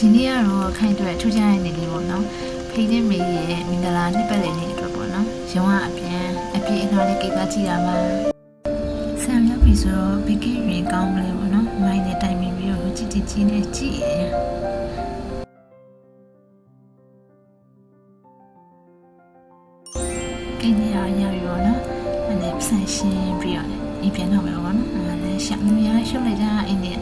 ဒီနေ့ကတော့ခိုင်အတွက်ထူးခြားတဲ့နေ့လေးပေါ့နော်ဖိနဲ့မေရဲ့မင်္ဂလာနှစ်ပတ်လည်နေ့အတွက်ပေါ့နော်ရုံးကအပြေအခါလေးကိတ်သားကြည့်ရမှာဆံရောက်ပြီဆိုတော့ဘီကင်းရင်ကောင်းမလဲပေါ့နော်မိုင်းနဲ့တိုင်ပင်ပြီးတော့ကြည့်နဲ့ကြည့်ရကိန်းရရပြီပေါ့နော်အဲ့ဒါဆန်ရှင်းပြီးတော့ဒီပြန်တော့မယ်ပေါ့နော်အဲ့ဒါရှောင်းရရှုပ်လိုက်ကြအိမ်နဲ့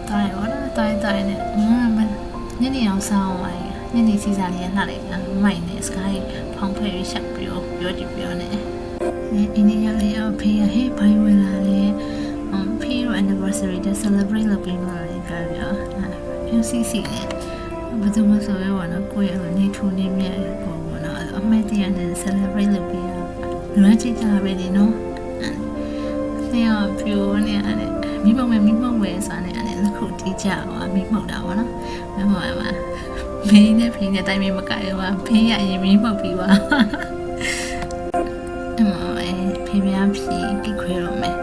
တားရပေါ့နော်တားနဲ့ညနေအောင်ဆောင်းပါညနေစီစားလေးရနှက်လိုက်တာမိုက်နဲ့စကားကြီးဖောင်းဖဲပြီးချက်ပြီးပြောကြည့်ပြောနေအင်းရလေးအဖေးဟဲ့ဘိုင်ဝင်လာလေဖေး anniversary to celebrate လုပ်ပြီးမှလည်းပြောပြုစီစီနဲ့ဘယ်သူမှဆိုရဲဘောနော်ကိုယ့်ရဲ့နေထူနေမြဲပေါ့ဘောနော်အမေတရနဲ့ celebrate လုပ်ပြီးလွမ်းချကြပဲလေနော်နေရပြိုနေရတယ်မိမဝဲစားနေရတယ်လက်ခုတီးကြပါမိမှုတ်တာပေါ့နော်မမမင်းနဲ့ဖေးနဲ့တိုင်မမကရပါဖေးရရင်မိမှုတ်ပြီးပါဖေးပြားဖြီးကိခွဲတော့မယ်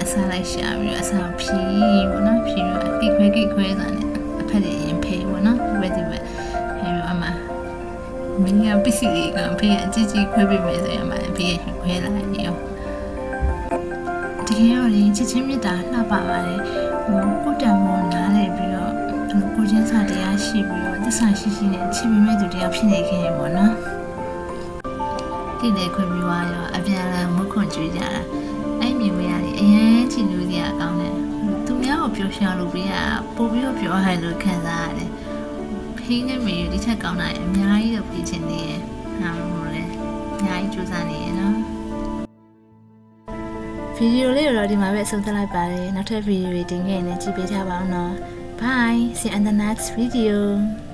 အစားလိုက်ရှာပြီးအစားဖြီးပေါ့နော်ဖြီးတော့ကိခွဲဆိုတယ်အဖက်ရင်ဖေးပေါ့နော်ဝဲဒီဝဲဖေးအမမင်းကပစ္စည်းတွေကဖေးအကြည့်ခွဲပေးမယ်ဆိုရင်အမဖေးခွဲလိုက်ရောဒီရောလေးချစ်ချင်းမြတ်တာလှပပါတယ်ကိုတံမောနားလေပြီးတော့ကိုချင်းစာတရားရှိပြီးတော့သစ္စာရှိနဲ့ချစ်မိမဲ့သူတရားဖြစ်နေခဲ့ရပေါ့နော်ဒီလေခွင့်ပြီးွားရောအပြန်လန်မုခွန်ကျွေးကြတာအဲ့မြင်မရလေအရင်ချစ်လို့စရာကောင်းတယ်သူများကိုပြောပြလို့ပြရပို့ပြီးတော့ပြောဟဲ့လို့ခံစားရတယ်ဖေးနဲ့မေဒီထက်ကောင်းတာအများကြီးတော့ပြချင်နေရဲ့ဟာမို့လဲအများကြီးကြိုးစားနေရဲ့နော်ဗီဒီယိုလေးတော့ဒီမှာပဲအဆုံးသတ်လိုက်ပါတယ်နောက်ထပ်ဗီဒီယိုတွေတင်ခဲ့ရင်လည်းကြည့်ပေးကြပါဦးနော် Bye see you in the next video